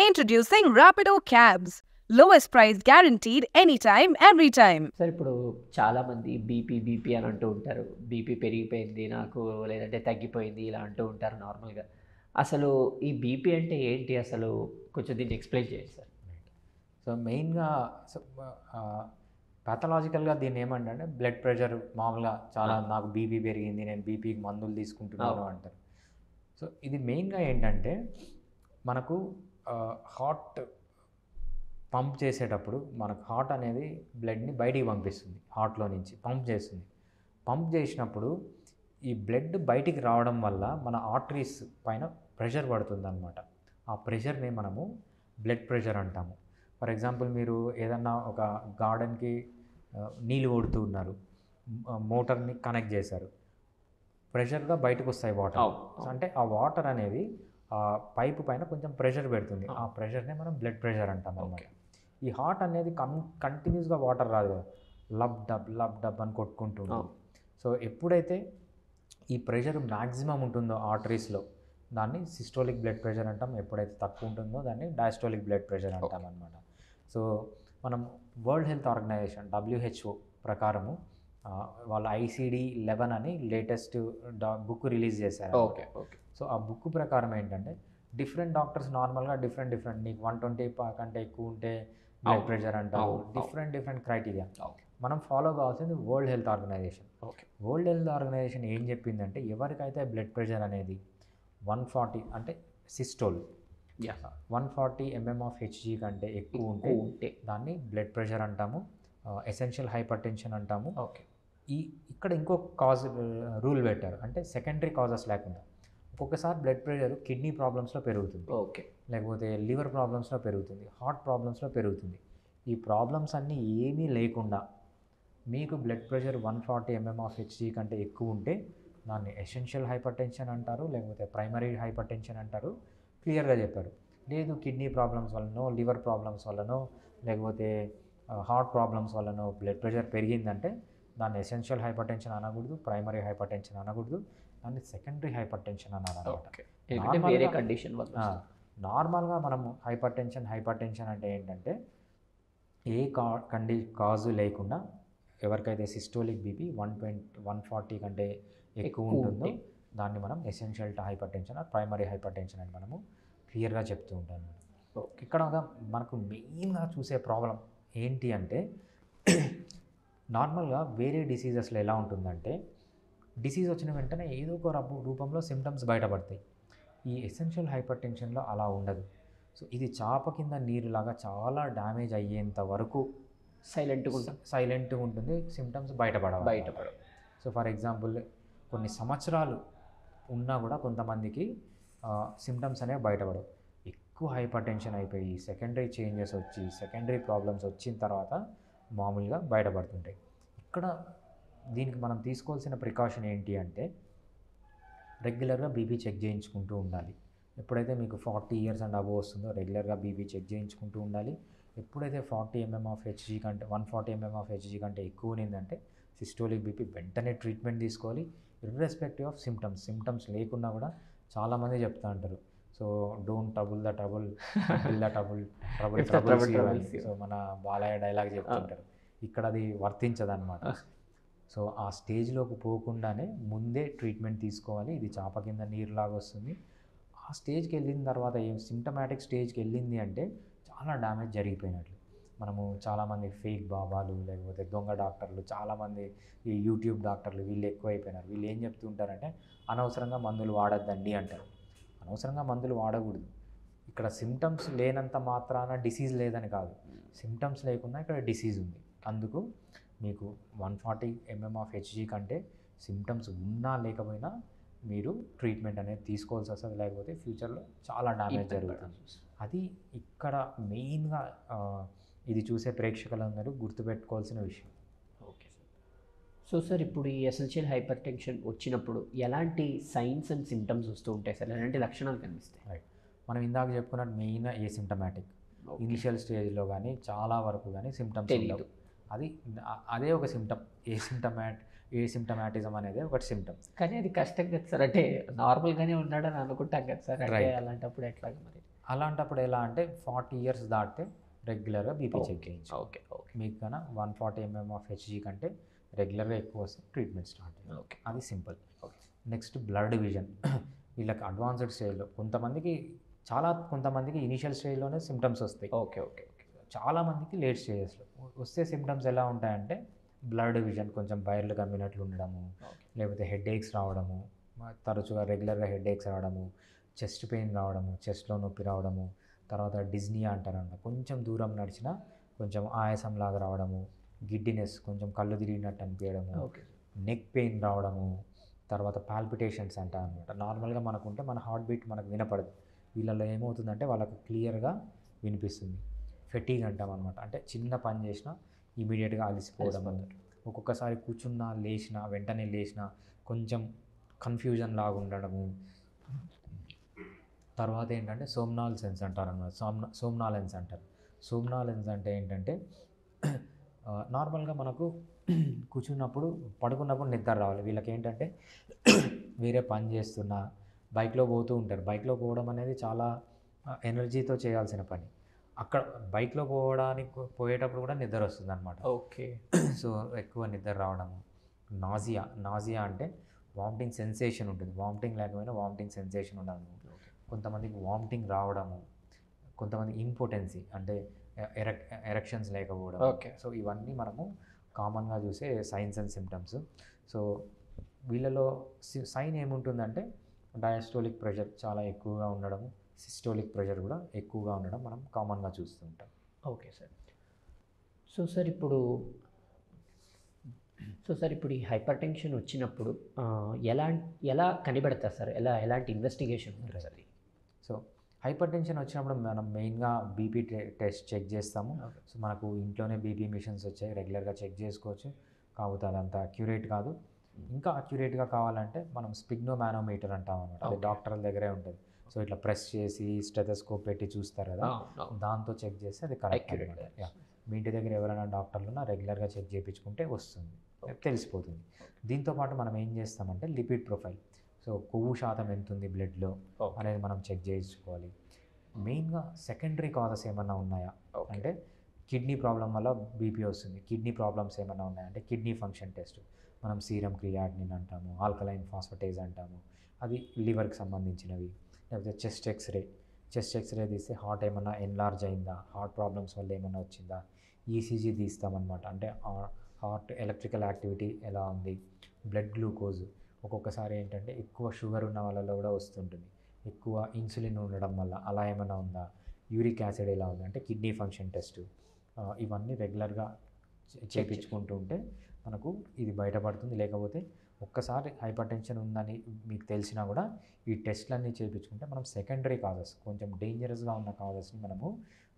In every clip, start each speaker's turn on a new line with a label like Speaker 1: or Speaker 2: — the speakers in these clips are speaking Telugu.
Speaker 1: Introducing Rapido Cabs. Lowest price guaranteed anytime, every time.
Speaker 2: Sir ఇప్పుడు చాలామంది బీపీ అని అంటూ ఉంటారు. బీపీ పెరిగిపోయింది నాకు, లేదంటే తగ్గిపోయింది ఇలా అంటూ ఉంటారు నార్మల్గా. అసలు ఈ బీపీ అంటే ఏంటి అసలు? కొంచెం దీన్ని ఎక్స్ప్లెయిన్ చేయండి సార్.
Speaker 3: సో మెయిన్గా పాథలాజికల్గా దీన్ని ఏమంటే బ్లడ్ ప్రెషర్ మామూలుగా చాలా నాకు బీపీ పెరిగింది, నేను బీపీకి మందులు తీసుకుంటున్నాను అంటారు. సో ఇది మెయిన్గా ఏంటంటే మనకు హార్ట్ పంప్ చేసేటప్పుడు మనకు హార్ట్ అనేది బ్లడ్ని బయటికి పంపిస్తుంది, హార్ట్లో నుంచి పంప్ చేస్తుంది. పంప్ చేసినప్పుడు ఈ బ్లడ్ బయటికి రావడం వల్ల మన ఆర్టరీస్ పైన ప్రెషర్ పడుతుంది అనమాట. ఆ ప్రెషర్ని మనము బ్లడ్ ప్రెషర్ అంటాము. ఫర్ ఎగ్జాంపుల్ మీరు ఏదన్నా ఒక గార్డెన్కి నీళ్ళు కొడుతూ ఉన్నారు, మోటార్ని కనెక్ట్ చేశారు, ప్రెషర్గా బయటకు వస్తాయి వాటర్. అంటే ఆ వాటర్ అనేది ఆ పైపు పైన కొంచెం ప్రెషర్ పెడుతుంది. ఆ ప్రెషర్నే మనం బ్లడ్ ప్రెషర్ అంటాం అన్నమాట. ఈ హార్ట్ అనేది కంటిన్యూస్గా వాటర్ రాదు కదా, లబ్ డబ్ అని కొట్టుకుంటుంది. సో ఎప్పుడైతే ఈ ప్రెషర్ మ్యాక్సిమం ఉంటుందో ఆర్టరీస్లో దాన్ని సిస్టోలిక్ బ్లడ్ ప్రెషర్ అంటాం. ఎప్పుడైతే తక్కువ ఉంటుందో దాన్ని డయాస్టోలిక్ బ్లడ్ ప్రెషర్ అంటాం అనమాట. సో మనం వరల్డ్ హెల్త్ ఆర్గనైజేషన్ WHO ప్రకారము వాళ్ళ ICD-11 అని లేటెస్ట్ బుక్ రిలీజ్ చేశారు.
Speaker 2: ఓకే.
Speaker 3: సో ఆ బుక్ ప్రకారం ఏంటంటే డిఫరెంట్ డాక్టర్స్ నార్మల్గా డిఫరెంట్ నీకు 120 కంటే ఎక్కువ ఉంటే బ్లడ్ ప్రెషర్ అంటారు. Different criteria. మనం ఫాలో కావాల్సింది World Health Organization. World Health Organization ఏం చెప్పిందంటే ఎవరికైతే బ్లడ్ ప్రెషర్ అనేది 140 అంటే సిస్టోల్ 140 mm of Hg కంటే ఎక్కువ ఉంటే దాన్ని బ్లడ్ ప్రెషర్ అంటాము, ఎసెన్షియల్ హైపర్ టెన్షన్ అంటాము. ఇక్కడ ఇంకో కాజ్ రూల్ పెట్టారు, అంటే సెకండరీ కాజెస్ లేకుండా. ఒక్కొక్కసారి బ్లడ్ ప్రెషర్ కిడ్నీ ప్రాబ్లమ్స్లో పెరుగుతుంది, లేకపోతే లివర్ ప్రాబ్లమ్స్లో పెరుగుతుంది, హార్ట్ ప్రాబ్లమ్స్లో పెరుగుతుంది. ఈ ప్రాబ్లమ్స్ అన్నీ ఏమీ లేకుండా మీకు blood pressure 140 mm of Hg కంటే ఎక్కువ ఉంటే దాన్ని ఎసెన్షియల్ హైపర్ టెన్షన్ అంటారు, లేకపోతే ప్రైమరీ హైపర్ టెన్షన్ అంటారు. క్లియర్గా చెప్పారు. లేదు కిడ్నీ ప్రాబ్లమ్స్ వల్లనో, లివర్ ప్రాబ్లమ్స్ వల్లనో, లేకపోతే హార్ట్ ప్రాబ్లమ్స్ వల్లనో బ్లడ్ ప్రెషర్ పెరిగిందంటే దాన్ని ఎసెన్షియల్ హైపర్ టెన్షన్ అనకూడదు, ప్రైమరీ హైపర్ టెన్షన్ అనకూడదు, దాన్ని సెకండరీ హైపర్ టెన్షన్ అనాలన్నమాట. నార్మల్గా మనము హైపర్ టెన్షన్ అంటే ఏంటంటే ఏ కాజు లేకుండా ఎవరికైతే సిస్టోలిక్ బీపీ 140 కంటే ఎక్కువ ఉంటుందో దాన్ని మనం essential hyper tension, primary hyper tension అని మనము క్లియర్గా చెప్తూ ఉంటాను. ఇక్కడ మనకు మెయిన్గా చూసే ప్రాబ్లం ఏంటి అంటే నార్మల్గా వేరే డిసీజెస్లో ఎలా ఉంటుందంటే డిసీజ్ వచ్చిన వెంటనే ఏదో ఒక రూపంలో సిమ్టమ్స్ బయటపడతాయి. ఈ ఎసెన్షియల్ హైపర్ టెన్షన్లో అలా ఉండదు. సో ఇది చాప కింద నీరులాగా చాలా డ్యామేజ్ అయ్యేంత వరకు సైలెంట్గా ఉంటుంది, సిమ్టమ్స్ బయటపడవు. సో ఫర్ ఎగ్జాంపుల్ కొన్ని సంవత్సరాలు ఉన్నా కూడా కొంతమందికి సిమ్టమ్స్ అనేవి బయటపడవు. ఎక్కువ హైపర్ టెన్షన్ అయిపోయి సెకండరీ చేంజెస్ వచ్చి సెకండరీ ప్రాబ్లమ్స్ వచ్చిన తర్వాత మామూలుగా బయటపడుతుంటాయి. ఇక్కడ దీనికి మనం తీసుకోవాల్సిన ప్రికాషన్ ఏంటి అంటే రెగ్యులర్గా బీపీ చెక్ చేయించుకుంటూ ఉండాలి. ఎప్పుడైతే మీకు 40 years అండ్ అబోవ్ వస్తుందో రెగ్యులర్గా బీపీ చెక్ చేయించుకుంటూ ఉండాలి. ఎప్పుడైతే 40 mm of Hg కంటే 140 mm of Hg కంటే ఎక్కువ ఉన్నిందంటే సిస్టోలిక్ బీపీ వెంటనే ట్రీట్మెంట్ తీసుకోవాలి, ఇర్రెస్పెక్టివ్ ఆఫ్ సిమ్టమ్స్ లేకున్నా కూడా చాలామంది చెప్తూ ఉంటారు. So don't trouble the trouble the trouble. So మన బాలయ్య డైలాగ్ చెప్తుంటారు. ఇక్కడ అది వర్తించదన్నమాట. సో ఆ స్టేజ్లోకి పోకుండానే ముందే ట్రీట్మెంట్ తీసుకోవాలి. ఇది చాప కింద నీరులాగా వస్తుంది. ఆ స్టేజ్కి వెళ్ళిన తర్వాత సిమ్టమాటిక్ స్టేజ్కి వెళ్ళింది అంటే చాలా డ్యామేజ్ జరిగిపోయినట్లు. మనము చాలామంది ఫేక్ బాబాలు, లేకపోతే దొంగ డాక్టర్లు, చాలామంది ఈ యూట్యూబ్ డాక్టర్లు వీళ్ళు ఎక్కువైపోయినారు. వీళ్ళు ఏం చెప్తుంటారంటే అనవసరంగా మందులు వాడద్దండి అంటారు. అనవసరంగా మందులు వాడకూడదు. ఇక్కడ సిమ్టమ్స్ లేనంత మాత్రాన డిసీజ్ లేదని కాదు, సిమ్టమ్స్ లేకుండా ఇక్కడ డిసీజ్ ఉంది. అందుకు మీకు 140 mm of Hg కంటే సిమ్టమ్స్ ఉన్నా లేకపోయినా మీరు ట్రీట్మెంట్ అనేది తీసుకోవాల్సి వస్తుంది, లేకపోతే ఫ్యూచర్లో చాలా డ్యామేజ్ జరుగుతుంది. అది ఇక్కడ మెయిన్గా ఇది చూసే ప్రేక్షకులందరూ గుర్తుపెట్టుకోవాల్సిన విషయం.
Speaker 2: Okay sir. సో సార్ ఇప్పుడు ఈ ఎసెన్షియల్ హైపర్ టెన్షన్ వచ్చినప్పుడు ఎలాంటి సైన్స్ అండ్ సిమ్టమ్స్ వస్తూ ఉంటాయి సార్? ఎలాంటి లక్షణాలు కనిపిస్తాయి?
Speaker 3: రైట్, మనం ఇందాక చెప్పుకున్నట్టు మెయిన్ ఏసిమ్టమాటిక్. ఇనిషియల్ స్టేజ్లో కానీ చాలా వరకు కానీ సిమ్టమ్స్ ఉండవు. అదే ఒక సిమ్టమ్. ఏసిమ్టమాటిజం అనేది ఒక సిమ్టమ్.
Speaker 2: కానీ అది కష్టం కదా సార్, అంటే నార్మల్గానే ఉన్నాడని అనుకుంటాం కదా సార్, అంటే అలాంటప్పుడు ఎట్లాగా మరి?
Speaker 3: అలాంటప్పుడు ఎలా అంటే 40 ఇయర్స్ దాటితే రెగ్యులర్గా బీపీ చెక్ చేయించు.
Speaker 2: ఓకే ఓకే
Speaker 3: మీకు కన్నా 140 mm ఆఫ్ హెచ్జీ కంటే రెగ్యులర్గా ఎక్కువ వస్తే ట్రీట్మెంట్ స్టార్ట్ చేయాలి.
Speaker 2: ఓకే
Speaker 3: అది simple.
Speaker 2: Okay
Speaker 3: next blood vision. వీళ్ళకి అడ్వాన్స్డ్ స్టేజ్లో కొంతమందికి ఇనిషియల్ స్టేజ్లోనే సిమ్టమ్స్ వస్తాయి.
Speaker 2: ఓకే ఓకే
Speaker 3: చాలామందికి లేట్ స్టేజెస్లో వస్తే సిమ్టమ్స్ ఎలా ఉంటాయంటే బ్లడ్ విజన్ కొంచెం బయర్లు కమ్మినట్లు ఉండడము, లేకపోతే హెడ్ ఏక్స్ రావడము, తరచుగా రెగ్యులర్గా హెడ్ ఏక్స్ రావడము, చెస్ట్ పెయిన్ రావడము, చెస్ట్లో నొప్పి రావడము, తర్వాత డిజ్నియా అంటారంట, కొంచెం దూరం నడిచినా కొంచెం ఆయాసంలాగా రావడము, గిడ్డినెస్ కొంచెం కళ్ళు తిరిగినట్టు అనిపించడము,
Speaker 2: ఓకే
Speaker 3: నెక్ పెయిన్ రావడము, తర్వాత పాల్పిటేషన్స్ అంటారు అనమాట. నార్మల్గా మనకుంటే మన హార్ట్ బీట్ మనకు వినపడదు, వీళ్ళలో ఏమవుతుందంటే వాళ్ళకు క్లియర్గా వినిపిస్తుంది. ఫెటీగ్ అంటాం అనమాట, అంటే చిన్న పని చేసినా ఇమీడియట్గా అలసిపోవడము, ఒక్కొక్కసారి కూర్చున్నా లేచినా వెంటనే లేచినా కొంచెం కన్ఫ్యూజన్ లాగా ఉండడము. తర్వాత ఏంటంటే సోమ్నాలెన్స్ అంటారు అన్నమాట. సోమ్నాలెన్స్ అంటారు. సోమ్నాలెన్స్ అంటే ఏంటంటే నార్మల్గా మనకు కూర్చున్నప్పుడు పడుకున్నప్పుడు నిద్ర రావాలి. వీళ్ళకి ఏంటంటే వేరే పని చేస్తున్నా బైక్లో పోతూ ఉంటారు. బైక్లో పోవడం అనేది చాలా ఎనర్జీతో చేయాల్సిన పని. అక్కడ బైక్లో పోయేటప్పుడు కూడా నిద్ర వస్తుంది అనమాట.
Speaker 2: ఓకే
Speaker 3: సో ఎక్కువ నిద్ర రావడము. నాజియా అంటే వామిటింగ్ సెన్సేషన్ ఉంటుంది. వామిటింగ్ లేకపోయినా వామిటింగ్ సెన్సేషన్ ఉండడము. కొంతమందికి వామిటింగ్ రావడము, కొంతమంది ఇంపోటెన్సీ అంటే ఎరెక్షన్స్ లేకపోవడం.
Speaker 2: ఓకే
Speaker 3: సో ఇవన్నీ మనము కామన్గా చూసే సైన్స్ అండ్ సిమ్టమ్స్. సో వీళ్ళలో సైన్ ఏముంటుందంటే డయాస్టోలిక్ ప్రెషర్ చాలా ఎక్కువగా ఉండడము, సిస్టోలిక్ ప్రెషర్ కూడా ఎక్కువగా ఉండడం మనం కామన్గా చూస్తూ ఉంటాం.
Speaker 2: Okay sir. సార్ ఇప్పుడు ఈ హైపర్ టెన్షన్ వచ్చినప్పుడు ఎలా కనిపెడతారు సార్? ఎలాంటి ఇన్వెస్టిగేషన్ ఉంటుంది సార్?
Speaker 3: సో హైపర్ టెన్షన్ వచ్చినప్పుడు మనం మెయిన్గా బీపీ టెస్ట్ చెక్ చేస్తాము. సో మనకు ఇంట్లోనే బీపీ మిషన్స్ వచ్చాయి, రెగ్యులర్గా చెక్ చేసుకోవచ్చు. కాకపోతే అదంతా అక్యురేట్ కాదు. ఇంకా అక్యురేట్గా కావాలంటే మనం స్పిగ్నోమానోమీటర్ అంటాం అనమాట. అది డాక్టర్ల దగ్గరే ఉంటుంది. సో ఇట్లా ప్రెస్ చేసి స్టెథోస్కోప్ పెట్టి చూస్తారు కదా, దాంతో చెక్ చేస్తే అది కరెక్ట్ అనమాట. మీ ఇంటి దగ్గర ఎవరైనా డాక్టర్లున్నా రెగ్యులర్గా చెక్ చేయించుకుంటే వస్తుంది, తెలిసిపోతుంది. దీంతోపాటు మనం ఏం చేస్తామంటే లిపిడ్ ప్రొఫైల్, సో కొవ్వు శాతం ఎంత ఉంది బ్లడ్లో అనేది మనం చెక్ చేయించుకోవాలి. మెయిన్గా సెకండరీ కాజెస్ ఏమన్నా ఉన్నాయా అంటే కిడ్నీ ప్రాబ్లం వల్ల బీపీ వస్తుంది, కిడ్నీ ప్రాబ్లమ్స్ ఏమన్నా ఉన్నాయంటే కిడ్నీ ఫంక్షన్ టెస్ట్, మనం సీరం క్రియాటినిన్ అంటాము, ఆల్కలైన్ ఫాస్ఫేటేజ్ అంటాము, అది లివర్కి సంబంధించినవి. లేకపోతే చెస్ట్ ఎక్స్రే తీస్తే హార్ట్ ఏమన్నా ఎన్లార్జ్ అయిందా, హార్ట్ ప్రాబ్లమ్స్ వల్ల ఏమన్నా వచ్చిందా, ఈసీజీ తీస్తామన్నమాట. అంటే హార్ట్ ఎలక్ట్రికల్ యాక్టివిటీ ఎలా ఉంది, బ్లడ్ గ్లూకోజ్, ఒక్కొక్కసారి ఏంటంటే ఎక్కువ షుగర్ ఉన్న వాళ్ళలో కూడా వస్తుంటుంది, ఎక్కువ ఇన్సులిన్ ఉండడం వల్ల అలా ఏమైనా ఉందా, యూరిక్ యాసిడ్ ఎలా ఉంది, అంటే కిడ్నీ ఫంక్షన్ టెస్ట్. ఇవన్నీ రెగ్యులర్గా చేయించుకుంటూ ఉంటే మనకు ఇది బయటపడుతుంది. లేకపోతే ఒక్కసారి హైపర్ టెన్షన్ ఉందని మీకు తెలిసినా కూడా ఈ టెస్ట్లన్నీ చేయించుకుంటే మనం సెకండరీ కాజెస్, కొంచెం డేంజరస్గా ఉన్న కాజెస్ని మనము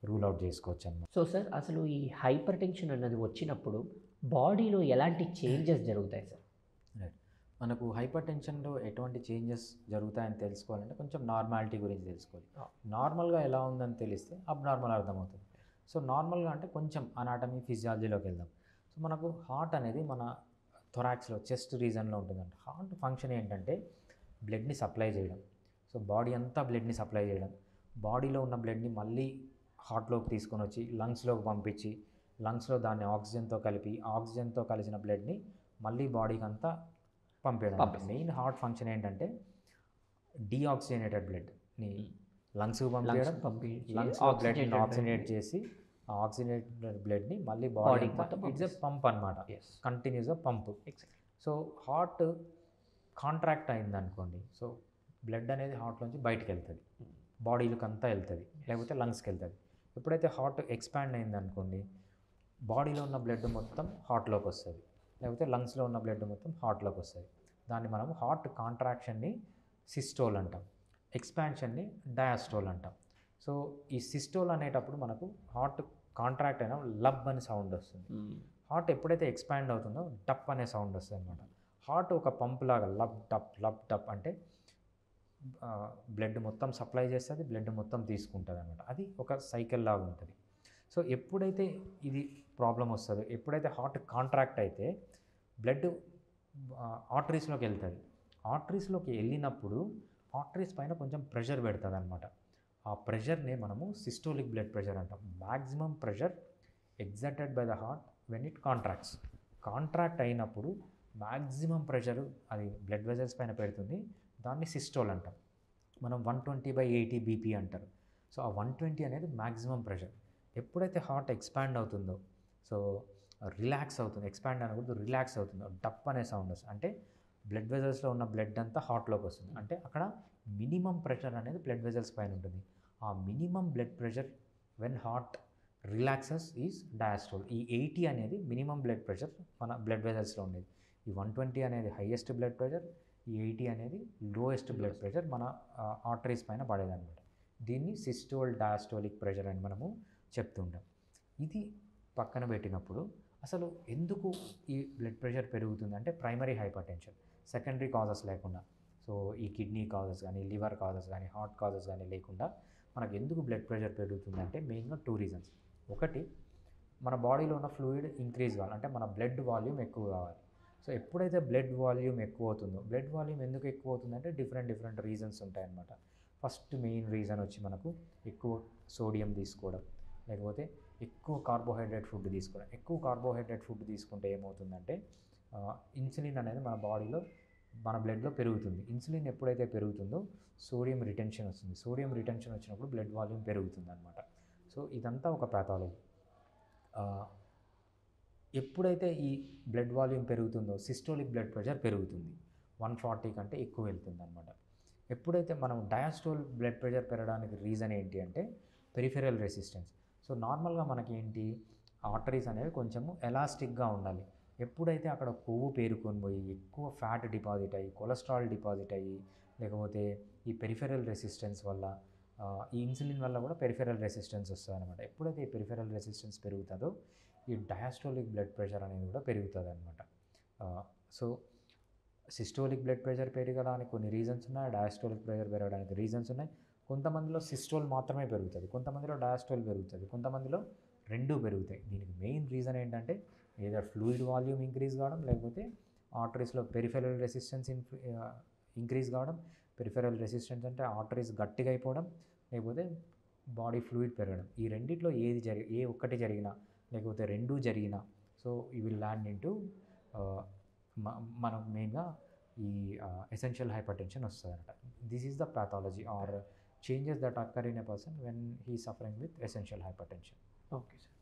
Speaker 3: రూల్ అవుట్ చేసుకోవచ్చు అన్నమాట.
Speaker 2: సో సార్, అసలు ఈ హైపర్ టెన్షన్ అన్నది వచ్చినప్పుడు బాడీలో ఎలాంటి చేంజెస్ జరుగుతాయి సార్?
Speaker 3: రైట్, మనకు హైపర్ టెన్షన్లో ఎటువంటి చేంజెస్ జరుగుతాయని తెలుసుకోవాలంటే కొంచెం నార్మాలిటీ గురించి తెలుసుకోవాలి. నార్మల్గా ఎలా ఉందని తెలిస్తే అబ్నార్మల్ అర్థమవుతుంది. సో నార్మల్గా అంటే కొంచెం అనాటమీ ఫిజియాలజీలోకి వెళ్దాం. సో మనకు హార్ట్ అనేది మన థొరాక్స్లో చెస్ట్ రీజన్లో ఉంటుందంట. హార్ట్ ఫంక్షన్ ఏంటంటే బ్లడ్ని సప్లై చేయడం. సో బాడీ అంతా బ్లడ్ని సప్లై చేయడం, బాడీలో ఉన్న బ్లడ్ని మళ్ళీ హార్ట్లోకి తీసుకొని వచ్చి లంగ్స్లోకి పంపించి, లంగ్స్లో దాన్ని ఆక్సిజన్తో కలిసిన బ్లడ్ని మళ్ళీ బాడీకి అంతా పంపేయడం. మెయిన్ హార్ట్ ఫంక్షన్ ఏంటంటే డీఆక్సిజనేటెడ్ బ్లడ్ని లంగ్స్కి పంపించడం, లంగ్స్లో బ్లడ్ని ఆక్సిజనేట్ చేసి ఆ ఆక్సిజనేటెడ్ బ్లడ్ని మళ్ళీ బాడీ ఇట్స్ ఎ పంప్ అనమాట, కంటిన్యూస్గా పంప్. సో హార్ట్ కాంట్రాక్ట్ అయింది అనుకోండి, సో బ్లడ్ అనేది హార్ట్లోంచి బయటకు వెళ్తుంది, బాడీలకు అంతా వెళ్తుంది, లేకపోతే లంగ్స్కి వెళ్తుంది. ఎప్పుడైతే హార్ట్ ఎక్స్పాండ్ అయింది అనుకోండి, బాడీలో ఉన్న బ్లడ్ మొత్తం హార్ట్లోకి వస్తుంది, లేకపోతే లంగ్స్లో ఉన్న బ్లడ్ మొత్తం హార్ట్లోకి వస్తుంది. దాన్ని మనం హార్ట్ కాంట్రాక్షన్ని సిస్టోల్ అంటాం, ఎక్స్పాన్షన్ని డయాస్టోల్ అంటాం. సో ఈ సిస్టోల్ అనేటప్పుడు మనకు హార్ట్ కాంట్రాక్ట్ అయినా లబ్ అనే సౌండ్ వస్తుంది. హార్ట్ ఎప్పుడైతే ఎక్స్పాండ్ అవుతుందో టప్ అనే సౌండ్ వస్తుంది అనమాట. హార్ట్ ఒక పంప్ లాగా లబ్ టప్ అంటే బ్లడ్ మొత్తం సప్లై చేస్తుంది, బ్లడ్ మొత్తం తీసుకుంటుంది అనమాట. అది ఒక సైకిల్ లాగా ఉంటుంది. సో ఎప్పుడైతే ఇది ప్రాబ్లం వస్తుందో, ఎప్పుడైతే హార్ట్ కాంట్రాక్ట్ అయితే బ్లడ్ ఆర్టరీస్లోకి వెళ్తుంది. ఆర్టరీస్లోకి వెళ్ళినప్పుడు ఆర్టరీస్ పైన కొంచెం ప్రెషర్ పెడుతుంది అనమాట. ఆ ప్రెషర్నే మనము సిస్టోలిక్ బ్లడ్ ప్రెషర్ అంటాం. Maximum pressure exerted by the heart when it contracts. Contract అయినప్పుడు మ్యాక్సిమం ప్రెషర్ అది బ్లడ్ వెజల్స్ పైన పెడుతుంది, దాన్ని సిస్టోల్ అంటాం. మనం 120/80 బీపీ అంటారు. సో ఆ 120 అనేది మ్యాక్సిమం ప్రెషర్. ఎప్పుడైతే హార్ట్ ఎక్స్పాండ్ అవుతుందో, సో రిలాక్స్ అవుతుంది, ఎక్స్పాండ్ అనకూడదు, రిలాక్స్ అవుతుందో డప్ అనే సౌండ్ వస్తుంది. అంటే బ్లడ్ వెజల్స్లో ఉన్న బ్లడ్ అంతా హార్ట్లోకి వస్తుంది. అంటే అక్కడ మినిమం ప్రెషర్ అనేది బ్లడ్ వెజల్స్ పైన ఉంటుంది. ఆ minimum blood pressure when heart relaxes is diastole. ఈ 80 అనేది మినిమం బ్లడ్ ప్రెషర్ మన బ్లడ్ వెజల్స్లో ఉండేది. ఈ 120 అనేది హైయెస్ట్ బ్లడ్ ప్రెషర్, ఈ 80 అనేది లోయెస్ట్ బ్లడ్ ప్రెషర్ మన ఆర్టరీస్ పైన పడేదన్నమాట. దీన్ని సిస్టోల్ డయాస్టోలిక్ ప్రెషర్ అని మనము చెప్తుంటాం. ఇది పక్కన పెట్టినప్పుడు అసలు ఎందుకు ఈ బ్లడ్ ప్రెషర్ పెరుగుతుంది అంటే primary hyper tension, secondary causes లేకుండా, సో ఈ కిడ్నీ కాజెస్ కానీ, లివర్ కాజెస్ కానీ, హార్ట్ కాజెస్ కానీ లేకుండా మనకు ఎందుకు బ్లడ్ ప్రెషర్ పెరుగుతుందంటే మెయిన్గా 2 రీజన్స్. ఒకటి, మన బాడీలో ఉన్న ఫ్లూయిడ్ ఇంక్రీజ్ కావాలి, అంటే మన బ్లడ్ వాల్యూమ్ ఎక్కువ కావాలి. సో ఎప్పుడైతే బ్లడ్ వాల్యూమ్ ఎక్కువ అవుతుందో, బ్లడ్ వాల్యూమ్ ఎందుకు ఎక్కువ అవుతుందంటే డిఫరెంట్ రీజన్స్ ఉంటాయన్నమాట. ఫస్ట్ మెయిన్ రీజన్ వచ్చి మనకు ఎక్కువ సోడియం తీసుకోవడం, లేకపోతే ఎక్కువ కార్బోహైడ్రేట్ ఫుడ్ తీసుకోవడం. ఎక్కువ కార్బోహైడ్రేట్ ఫుడ్ తీసుకుంటే ఏమవుతుందంటే ఇన్సులిన్ అనేది మన బాడీలో, మన బ్లడ్లో పెరుగుతుంది. ఇన్సులిన్ ఎప్పుడైతే పెరుగుతుందో సోడియం రిటెన్షన్ వస్తుంది. సోడియం రిటెన్షన్ వచ్చినప్పుడు బ్లడ్ వాల్యూమ్ పెరుగుతుంది అనమాట. సో ఇదంతా ఒక ప్యాథాలజీ. ఎప్పుడైతే ఈ బ్లడ్ వాల్యూమ్ పెరుగుతుందో సిస్టోలిక్ బ్లడ్ ప్రెషర్ పెరుగుతుంది, 140 కంటే ఎక్కువ వెళ్తుంది అనమాట. ఎప్పుడైతే మనం డయాస్టోల్ బ్లడ్ ప్రెషర్ పెరగడానికి రీజన్ ఏంటి అంటే పెరిఫెరల్ రెసిస్టెన్స్. సో నార్మల్గా మనకి ఏంటి, ఆర్టరీస్ అనేవి కొంచెము ఎలాస్టిక్గా ఉండాలి. ఎప్పుడైతే అక్కడ కొవ్వు పేరుకొని పోయి ఎక్కువ ఫ్యాట్ డిపాజిట్ అయ్యి, కొలెస్ట్రాల్ డిపాజిట్ అయ్యి, లేకపోతే ఈ పెరిఫెరల్ రెసిస్టెన్స్ వల్ల, ఈ ఇన్సులిన్ వల్ల కూడా పెరిఫెరల్ రెసిస్టెన్స్ వస్తుంది అనమాట. ఎప్పుడైతే ఈ పెరిఫెరల్ రెసిస్టెన్స్ పెరుగుతుందో ఈ డయాస్టోలిక్ బ్లడ్ ప్రెషర్ అనేది కూడా పెరుగుతుంది అనమాట. సో సిస్టోలిక్ బ్లడ్ ప్రెషర్ పెరగడానికి కొన్ని రీజన్స్ ఉన్నాయి, డయాస్టోలిక్ ప్రెషర్ పెరగడానికి రీజన్స్ ఉన్నాయి. కొంతమందిలో సిస్టోల్ మాత్రమే పెరుగుతుంది, కొంతమందిలో డయాస్టోల్ పెరుగుతుంది, కొంతమందిలో రెండూ పెరుగుతాయి. దీనికి మెయిన్ రీజన్ ఏంటంటే ఏదో ఫ్లూయిడ్ వాల్యూమ్ ఇంక్రీజ్ కావడం, లేకపోతే ఆర్టరీస్లో పెరిఫెరల్ రెసిస్టెన్స్ ఇంక్రీజ్ కావడం. పెరిఫెరల్ రెసిస్టెన్స్ అంటే ఆర్టరీస్ గట్టిగా అయిపోవడం, లేకపోతే బాడీ ఫ్లూయిడ్ పెరగడం. ఈ రెండిట్లో ఏ ఒక్కటి జరిగినా, లేకపోతే రెండూ జరిగినా, సో ఈ విల్ ల్యాండ్ ఇంటూ మనం మెయిన్గా ఈ ఎసెన్షియల్ హైపర్ టెన్షన్ వస్తుంది అనమాట. This is the pathology or changes that occur in a person when he suffering with essential hypertension.
Speaker 2: Okay sir.